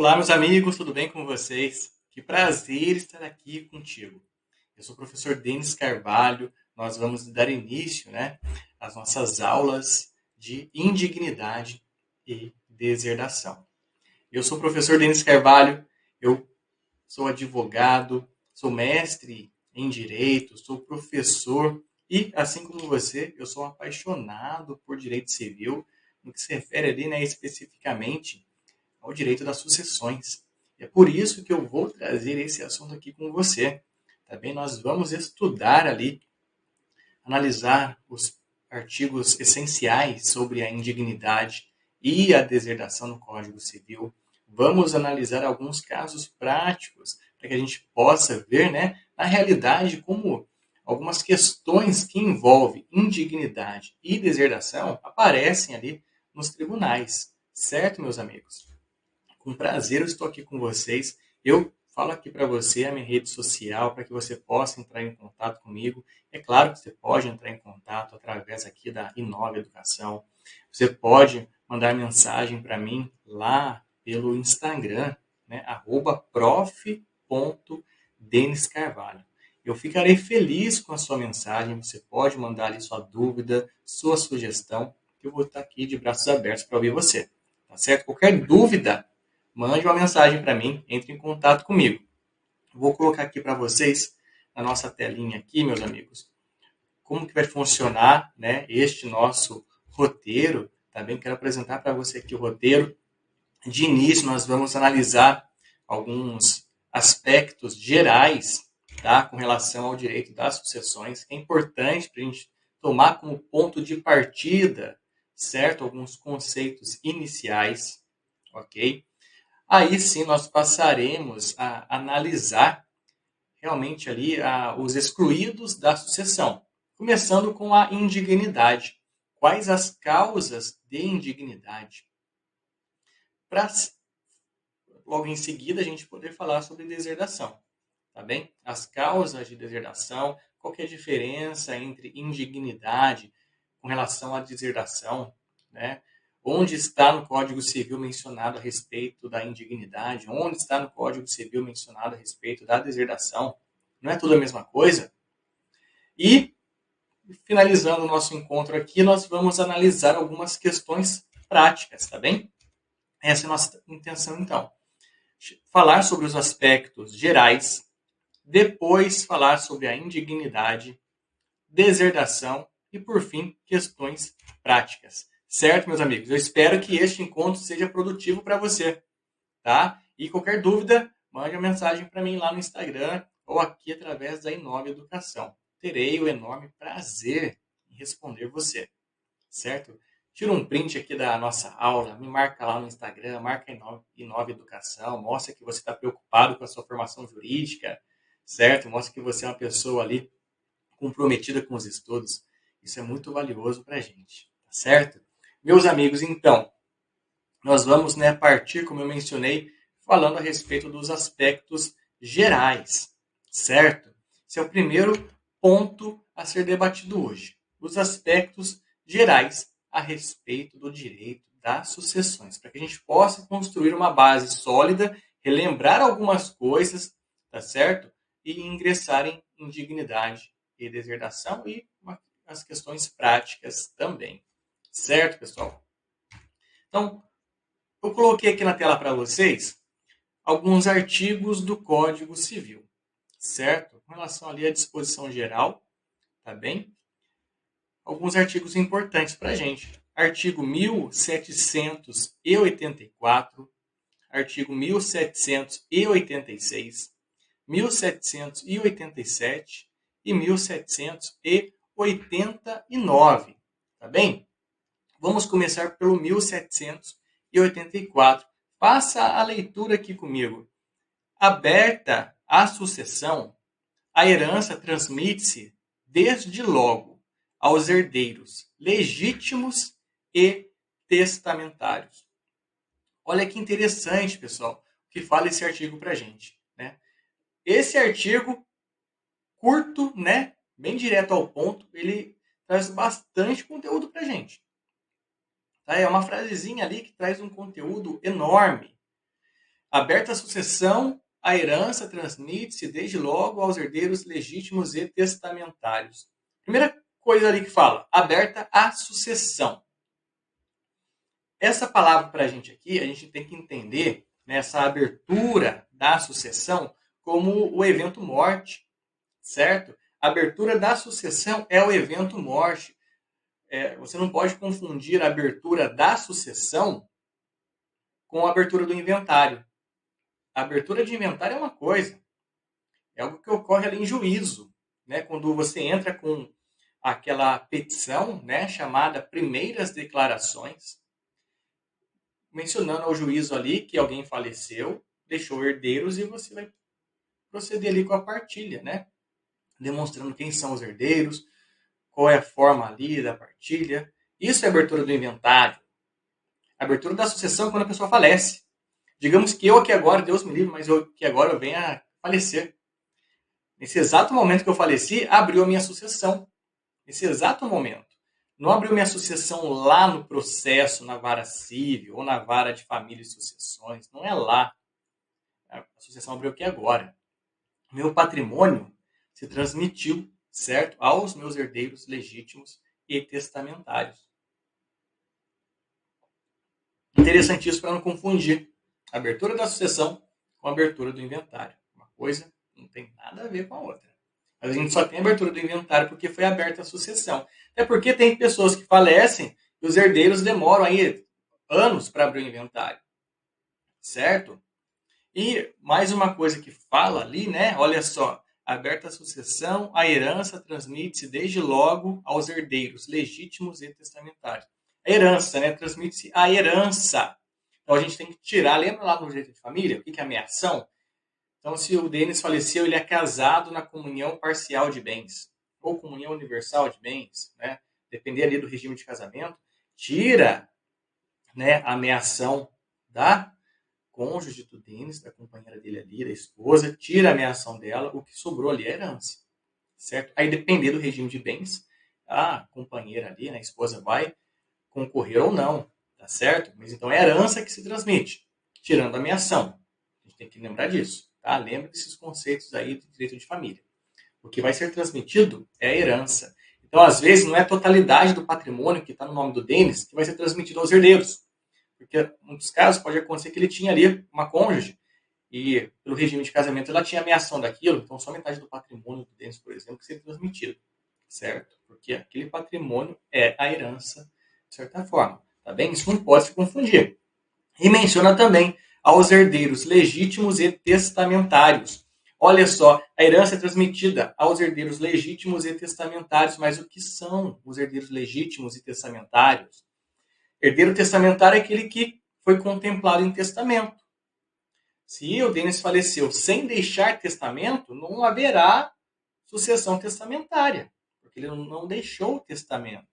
Olá, meus amigos, tudo bem com vocês? Que prazer estar aqui contigo. Eu sou o professor Denis Carvalho. Nós vamos dar início, às nossas aulas de indignidade e deserdação. Eu sou o professor Denis Carvalho, eu sou advogado, sou mestre em direito, sou professor e, assim como você, eu sou um apaixonado por direito civil, no que se refere ali, especificamente ao direito das sucessões. É por isso que eu vou trazer esse assunto aqui com você. Tá bem? Nós vamos estudar ali, analisar os artigos essenciais sobre a indignidade e a deserdação no Código Civil. Vamos analisar alguns casos práticos para que a gente possa ver, na realidade, como algumas questões que envolvem indignidade e deserdação aparecem ali nos tribunais. Certo, meus amigos? Com prazer eu estou aqui com vocês. Eu falo aqui para você a minha rede social para que você possa entrar em contato comigo. É claro que você pode entrar em contato através aqui da Inova Educação. Você pode mandar mensagem para mim lá pelo Instagram, @prof.deniscarvalho. Eu ficarei feliz com a sua mensagem. Você pode mandar ali sua dúvida, sua sugestão. Eu vou estar aqui de braços abertos para ouvir você. Tá certo? Qualquer dúvida, mande uma mensagem para mim, entre em contato comigo. Vou colocar aqui para vocês, na nossa telinha aqui, meus amigos, como que vai funcionar, este nosso roteiro. Também quero apresentar para você aqui o roteiro. De início, nós vamos analisar alguns aspectos gerais, tá, com relação ao direito das sucessões, que é importante para a gente tomar como ponto de partida, certo? Alguns conceitos iniciais, ok? Aí sim nós passaremos a analisar realmente ali os excluídos da sucessão, começando com a indignidade. Quais as causas de indignidade? Para logo em seguida a gente poder falar sobre deserdação, tá bem? As causas de deserdação, qual que é a diferença entre indignidade com relação à deserdação, né? Onde está no Código Civil mencionado a respeito da indignidade? Onde está no Código Civil mencionado a respeito da deserdação? Não é tudo a mesma coisa? E, finalizando o nosso encontro aqui, nós vamos analisar algumas questões práticas, tá bem? Essa é a nossa intenção, então. Falar sobre os aspectos gerais, depois falar sobre a indignidade, deserdação e, por fim, questões práticas. Certo, meus amigos? Eu espero que este encontro seja produtivo para você, tá? E qualquer dúvida, mande uma mensagem para mim lá no Instagram ou aqui através da Inova Educação. Terei o enorme prazer em responder você, certo? Tira um print aqui da nossa aula, me marca lá no Instagram, marca Inova Educação, mostra que você está preocupado com a sua formação jurídica, certo? Mostra que você é uma pessoa ali comprometida com os estudos. Isso é muito valioso para a gente, tá certo? Meus amigos, então, nós vamos partir, como eu mencionei, falando a respeito dos aspectos gerais, certo? Esse é o primeiro ponto a ser debatido hoje. Os aspectos gerais a respeito do direito das sucessões, para que a gente possa construir uma base sólida, relembrar algumas coisas, tá certo? E ingressar em indignidade e deserdação e as questões práticas também. Certo, pessoal? Então, eu coloquei aqui na tela para vocês alguns artigos do Código Civil, certo? Com relação ali à disposição geral, tá bem? Alguns artigos importantes para a gente. Artigo 1784, artigo 1786, 1787 e 1789, tá bem? Vamos começar pelo 1784. Faça a leitura aqui comigo. Aberta a sucessão, a herança transmite-se desde logo aos herdeiros legítimos e testamentários. Olha que interessante, pessoal, o que fala esse artigo para a gente, né? Esse artigo, curto, bem direto ao ponto, ele traz bastante conteúdo para a gente. Tá? É uma frasezinha ali que traz um conteúdo enorme. Aberta a sucessão, a herança transmite-se desde logo aos herdeiros legítimos e testamentários. Primeira coisa ali que fala, aberta a sucessão. Essa palavra para a gente aqui, a gente tem que entender nessa abertura da sucessão como o evento morte, certo? A abertura da sucessão é o evento morte. Você não pode confundir a abertura da sucessão com a abertura do inventário. A abertura de inventário é uma coisa, é algo que ocorre ali em juízo, né? Quando você entra com aquela petição, né, chamada primeiras declarações, mencionando ao juízo ali que alguém faleceu, deixou herdeiros e você vai proceder ali com a partilha, né? Demonstrando quem são os herdeiros, qual é a forma ali da partilha. Isso é a abertura do inventário. A abertura da sucessão é quando a pessoa falece. Digamos que eu aqui agora, Deus me livre, mas que agora eu venha a falecer. Nesse exato momento que eu faleci, abriu a minha sucessão. Nesse exato momento. Não abriu minha sucessão lá no processo, na vara civil, ou na vara de família e sucessões. Não é lá. A sucessão abriu aqui agora. Meu patrimônio se transmitiu, certo? Aos meus herdeiros legítimos e testamentários. Interessante isso para não confundir a abertura da sucessão com a abertura do inventário. Uma coisa não tem nada a ver com a outra. Mas a gente só tem a abertura do inventário porque foi aberta a sucessão. Até porque tem pessoas que falecem e os herdeiros demoram aí anos para abrir o inventário. Certo? E mais uma coisa que fala ali, né? Olha só. Aberta a sucessão, a herança transmite-se desde logo aos herdeiros legítimos e testamentários. A herança, né? Transmite-se a herança. Então a gente tem que tirar, lembra lá no direito de família, o que é ameação? Então, se o Denis faleceu, ele é casado na comunhão parcial de bens, ou comunhão universal de bens, né? Depender ali do regime de casamento, tira, né, a ameação da cônjuge do Denis, da companheira dele ali, da esposa, tira a ameação dela, o que sobrou ali é herança, certo? Aí, depender do regime de bens, a companheira ali, né, a esposa vai concorrer ou não, tá certo? Mas então é herança que se transmite, tirando a ameação. A gente tem que lembrar disso. Tá? Lembra desses conceitos aí do direito de família. O que vai ser transmitido é a herança. Então, às vezes, não é a totalidade do patrimônio que está no nome do Denis que vai ser transmitido aos herdeiros. Porque, em muitos casos, pode acontecer que ele tinha ali uma cônjuge e, pelo regime de casamento, ela tinha ameação daquilo. Então, só metade do patrimônio do Denis, por exemplo, que seria transmitido. Certo? Porque aquele patrimônio é a herança, de certa forma. Tá bem? Isso não pode se confundir. E menciona também aos herdeiros legítimos e testamentários. Olha só, a herança é transmitida aos herdeiros legítimos e testamentários, mas o que são os herdeiros legítimos e testamentários? Herdeiro testamentário é aquele que foi contemplado em testamento. Se o Denis faleceu sem deixar testamento, não haverá sucessão testamentária, porque ele não deixou o testamento.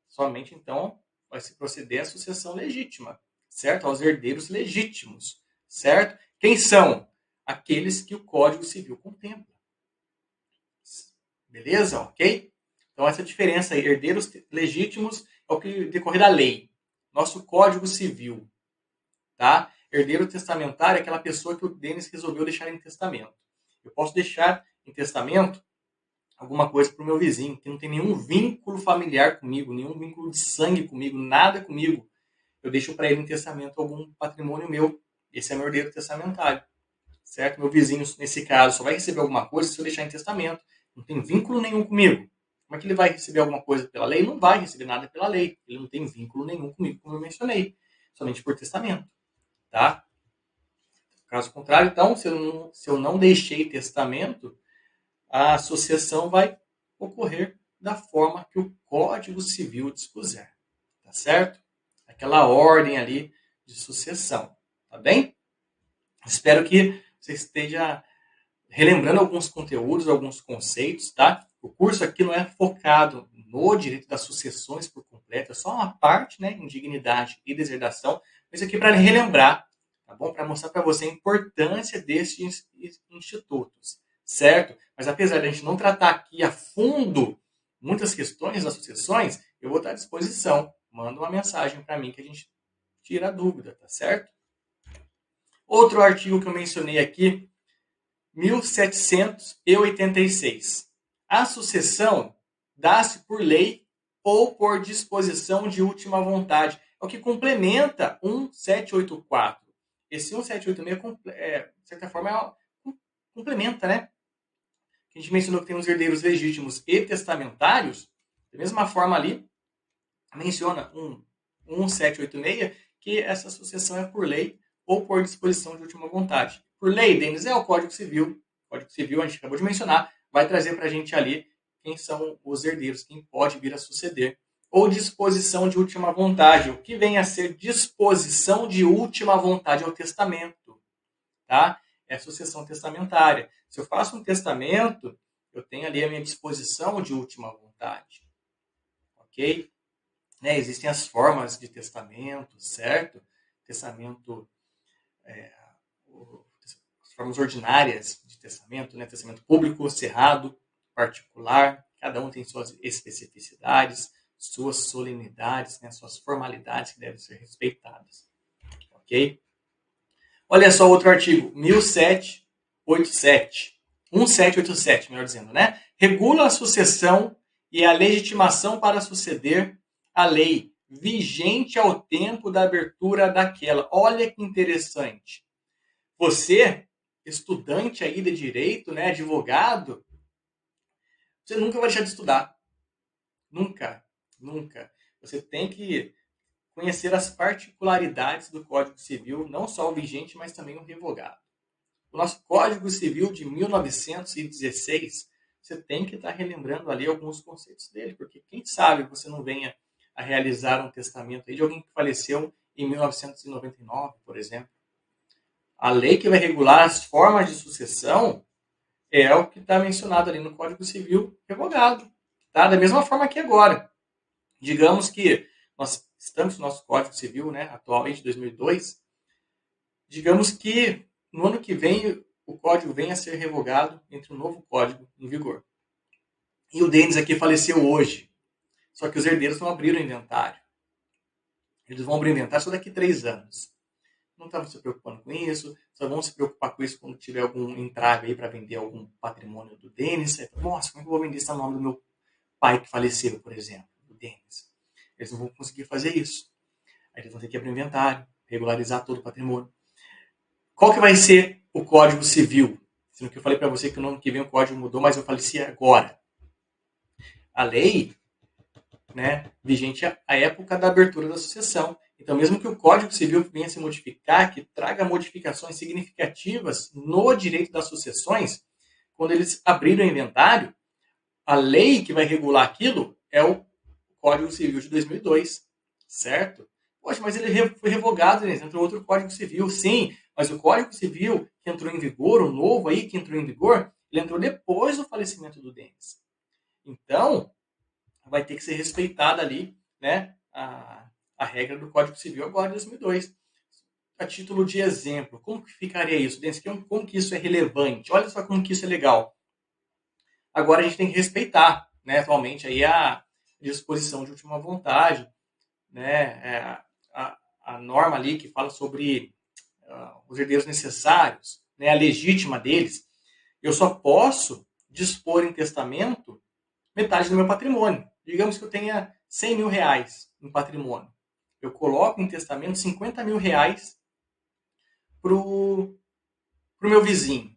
Somente, então, vai se proceder à sucessão legítima, certo? Aos herdeiros legítimos, certo? Quem são? Aqueles que o Código Civil contempla. Beleza? Ok? Então, essa diferença aí, herdeiros legítimos é o que decorre da lei. Nosso Código Civil, tá? Herdeiro testamentário é aquela pessoa que o Denis resolveu deixar em testamento. Eu posso deixar em testamento alguma coisa para o meu vizinho, que não tem nenhum vínculo familiar comigo, nenhum vínculo de sangue comigo, nada comigo. Eu deixo para ele em testamento algum patrimônio meu. Esse é meu herdeiro testamentário. Certo? Meu vizinho, nesse caso, só vai receber alguma coisa se eu deixar em testamento. Não tem vínculo nenhum comigo. Como é que ele vai receber alguma coisa pela lei? Não vai receber nada pela lei. Ele não tem vínculo nenhum comigo, como eu mencionei. Somente por testamento. Tá? Caso contrário, então, se eu não deixei testamento, a sucessão vai ocorrer da forma que o Código Civil dispuser. Tá certo? Aquela ordem ali de sucessão. Tá bem? Espero que você esteja relembrando alguns conteúdos, alguns conceitos, tá? O curso aqui não é focado no direito das sucessões por completo, é só uma parte, né? Indignidade e deserdação. Mas aqui para relembrar, tá bom? Para mostrar para você a importância desses institutos, certo? Mas apesar de a gente não tratar aqui a fundo muitas questões das sucessões, eu vou estar à disposição. Manda uma mensagem para mim que a gente tira a dúvida, tá certo? Outro artigo que eu mencionei aqui, 1786. A sucessão dá-se por lei ou por disposição de última vontade. É o que complementa 1784. Esse 1786, de certa forma, complementa, né? A gente mencionou que tem os herdeiros legítimos e testamentários. Da mesma forma ali, menciona 1786 que essa sucessão é por lei ou por disposição de última vontade. Por lei, Denis, é o Código Civil. O Código Civil, a gente acabou de mencionar, vai trazer para a gente ali quem são os herdeiros, quem pode vir a suceder. Ou disposição de última vontade. O que vem a ser disposição de última vontade é o testamento. Tá? É a sucessão testamentária. Se eu faço um testamento, eu tenho ali a minha disposição de última vontade. Ok? Né? Existem as formas de testamento, certo? Testamento, as formas ordinárias de testamento, né? Testamento público, cerrado, particular, cada um tem suas especificidades, suas solenidades, né? Suas formalidades que devem ser respeitadas. Ok? Olha só outro artigo, 1787, melhor dizendo, né? Regula a sucessão e a legitimação para suceder a lei vigente ao tempo da abertura daquela. Olha que interessante. Você, estudante aí de direito, né, advogado, você nunca vai deixar de estudar. Nunca, nunca. Você tem que conhecer as particularidades do Código Civil, não só o vigente, mas também o revogado. O nosso Código Civil de 1916, você tem que estar relembrando ali alguns conceitos dele, porque quem sabe você não venha a realizar um testamento aí de alguém que faleceu em 1999, por exemplo. A lei que vai regular as formas de sucessão é o que está mencionado ali no Código Civil revogado. Tá? Da mesma forma que agora. Digamos que nós estamos no nosso Código Civil, né, atualmente, 2002. Digamos que no ano que vem o código venha a ser revogado, entre um novo código em vigor. E o Denis aqui faleceu hoje. Só que os herdeiros não abriram o inventário. Eles vão abrir o inventário só daqui 3 anos. Não estavam se preocupando com isso, só vão se preocupar com isso quando tiver algum entrave aí para vender algum patrimônio do Denis. Nossa, como é que eu vou vender esse nome do meu pai que faleceu, por exemplo, do Denis? Eles não vão conseguir fazer isso. Aí eles vão ter que abrir o inventário, regularizar todo o patrimônio. Qual que vai ser o Código Civil? Sendo que eu falei para você que no ano que vem o código mudou, mas eu faleci agora. A lei, né, vigente à época da abertura da sucessão. Então, mesmo que o Código Civil venha se modificar, que traga modificações significativas no direito das sucessões, quando eles abrirem o inventário, a lei que vai regular aquilo é o Código Civil de 2002, certo? Poxa, mas ele foi revogado, né? Entrou outro Código Civil, sim, mas o Código Civil que entrou em vigor, o novo aí que entrou em vigor, ele entrou depois do falecimento do Denis. Então, vai ter que ser respeitada ali, né, a regra do Código Civil agora de 2002. A título de exemplo, como que ficaria isso, Denis? Como que isso é relevante? Olha só como que isso é legal. Agora a gente tem que respeitar, né, atualmente aí a disposição de última vontade, né, a norma ali que fala sobre os herdeiros necessários, né, a legítima deles. Eu só posso dispor em testamento metade do meu patrimônio. Digamos que eu tenha 100 mil reais em patrimônio. Eu coloco em testamento 50 mil reais para o meu vizinho.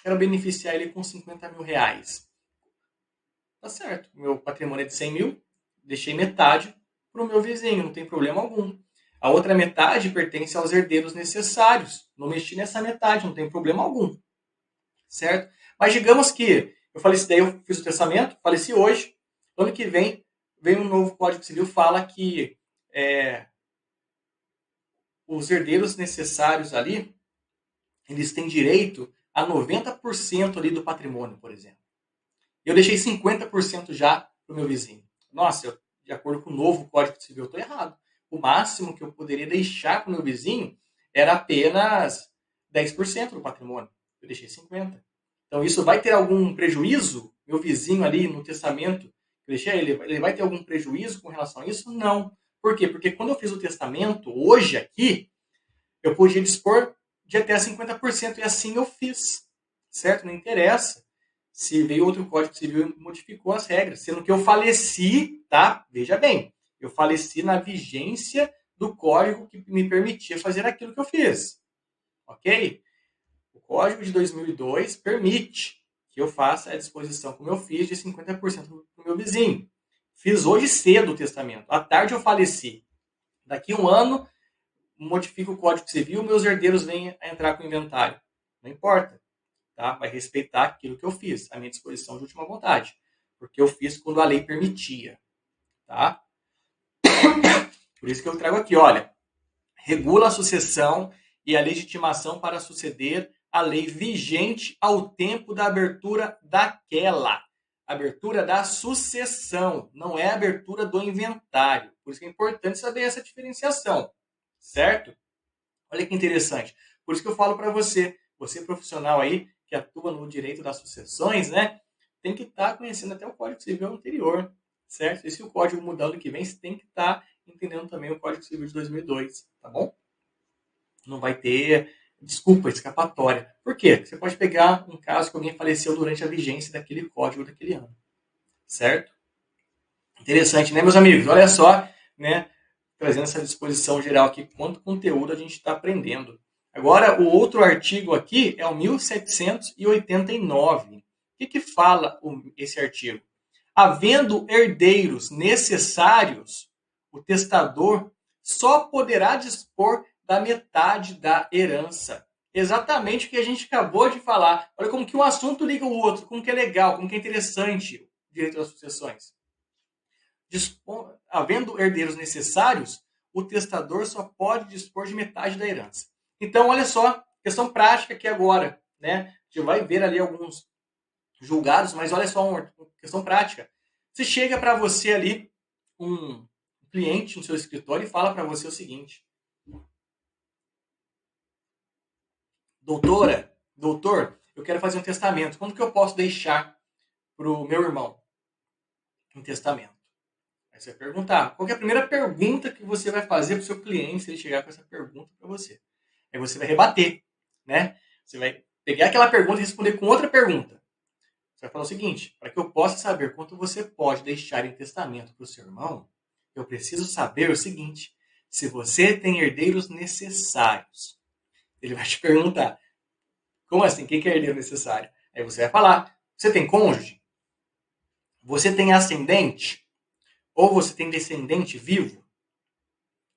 Quero beneficiar ele com 50 mil reais. Tá certo, meu patrimônio é de 100 mil, deixei metade para o meu vizinho, não tem problema algum. A outra metade pertence aos herdeiros necessários. Não mexi nessa metade, não tem problema algum. Certo? Mas digamos que eu faleci, daí eu fiz o testamento, faleci hoje, ano que vem um novo Código Civil, fala que os herdeiros necessários ali, eles têm direito a 90% ali do patrimônio, por exemplo. Eu deixei 50% já para o meu vizinho. Nossa, de acordo com o novo Código Civil, eu estou errado. O máximo que eu poderia deixar para o meu vizinho era apenas 10% do patrimônio. Eu deixei 50%. Então, isso vai ter algum prejuízo? Meu vizinho ali no testamento, eu deixei ele vai ter algum prejuízo com relação a isso? Não. Por quê? Porque quando eu fiz o testamento, hoje aqui, eu podia dispor de até 50%. E assim eu fiz, certo? Não interessa se veio outro Código Civil e modificou as regras. Sendo que eu faleci, tá? Veja bem, eu faleci na vigência do código que me permitia fazer aquilo que eu fiz. Ok? O Código de 2002 permite que eu faça a disposição, como eu fiz, de 50% para o meu vizinho. Fiz hoje cedo o testamento. À tarde eu faleci. Daqui a um ano, modifico o Código Civil, meus herdeiros vêm a entrar com o inventário. Não importa. Tá? Vai respeitar aquilo que eu fiz, a minha disposição de última vontade. Porque eu fiz quando a lei permitia. Tá? Por isso que eu trago aqui, olha. Regula a sucessão e a legitimação para suceder a lei vigente ao tempo da abertura daquela. Abertura da sucessão, não é abertura do inventário. Por isso que é importante saber essa diferenciação, certo? Olha que interessante. Por isso que eu falo para você, você profissional aí que atua no direito das sucessões, né? Tem que estar conhecendo até o Código Civil anterior, certo? E se o código mudar ano que vem, você tem que estar entendendo também o Código Civil de 2002, tá bom? Não vai ter desculpa, escapatória. Por quê? Você pode pegar um caso que alguém faleceu durante a vigência daquele código daquele ano. Certo? Interessante, né, meus amigos? Olha só, né? Trazendo essa disposição geral aqui, quanto conteúdo a gente está aprendendo. Agora, o outro artigo aqui é o 1789. O que fala esse artigo? Havendo herdeiros necessários, o testador só poderá dispor da metade da herança. Exatamente o que a gente acabou de falar. Olha como que um assunto liga o outro, como que é legal, como que é interessante o direito das sucessões. Havendo herdeiros necessários, o testador só pode dispor de metade da herança. Então, olha só, questão prática aqui agora, né? A gente vai ver ali alguns julgados, mas olha só uma questão prática. Se chega para você ali um cliente no seu escritório e fala para você o seguinte: doutor, eu quero fazer um testamento. Como que eu posso deixar para o meu irmão um testamento? Aí você vai perguntar. Qual é a primeira pergunta que você vai fazer para o seu cliente se ele chegar com essa pergunta para você? Aí você vai rebater, né? Você vai pegar aquela pergunta e responder com outra pergunta. Você vai falar o seguinte: para que eu possa saber quanto você pode deixar em testamento para o seu irmão, eu preciso saber o seguinte: se você tem herdeiros necessários. Ele vai te perguntar: como assim? O que é herdeiro necessário? Aí você vai falar: você tem cônjuge? Você tem ascendente? Ou você tem descendente vivo?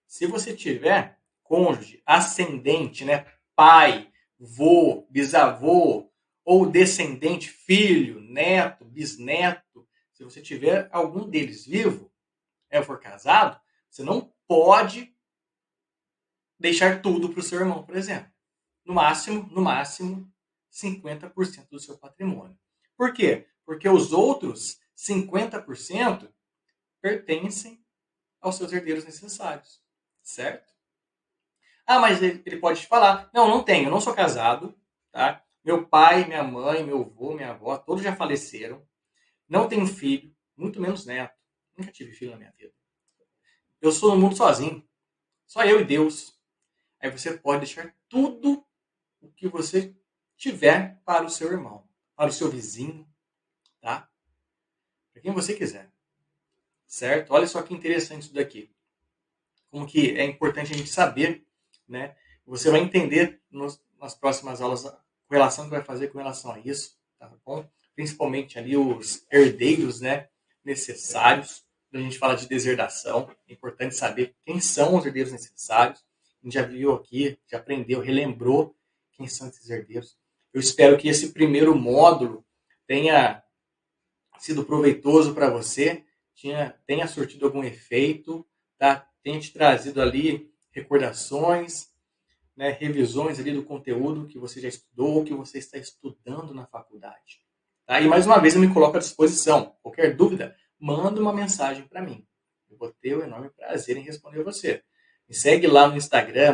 Se você tiver cônjuge, ascendente, né, pai, vô, bisavô, ou descendente, filho, neto, bisneto, se você tiver algum deles vivo, for casado, você não pode deixar tudo para o seu irmão, por exemplo. No máximo, 50% do seu patrimônio. Por quê? Porque os outros 50% pertencem aos seus herdeiros necessários, certo? Ah, mas ele pode te falar: não tenho, eu não sou casado, tá? Meu pai, minha mãe, meu avô, minha avó, todos já faleceram. Não tenho filho, muito menos neto. Nunca tive filho na minha vida. Eu sou no mundo sozinho. Só eu e Deus. Aí você pode deixar tudo o que você tiver para o seu irmão, para o seu vizinho, tá? Para quem você quiser. Certo? Olha só que interessante isso daqui. Como que é importante a gente saber, né? Você vai entender nas próximas aulas a correlação que vai fazer com relação a isso, tá bom? Principalmente ali os herdeiros, né, necessários. Quando a gente fala de deserdação, é importante saber quem são os herdeiros necessários. A gente já viu aqui, já aprendeu, relembrou quem são esses herdeiros. Eu espero que esse primeiro módulo tenha sido proveitoso para você, tenha surtido algum efeito, tá? Tenha te trazido ali recordações, né, revisões ali do conteúdo que você já estudou ou que você está estudando na faculdade. Tá? E mais uma vez eu me coloco à disposição. Qualquer dúvida, manda uma mensagem para mim. Eu vou ter um enorme prazer em responder você. Me segue lá no Instagram,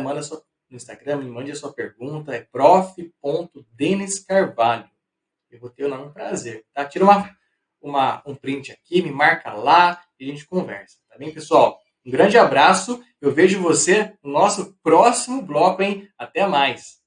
me mande a sua pergunta, é prof.deniscarvalho. Eu vou ter um enorme prazer. Tá? Tira um print aqui, me marca lá e a gente conversa. Tá bem, pessoal? Um grande abraço. Eu vejo você no nosso próximo bloco, hein? Até mais!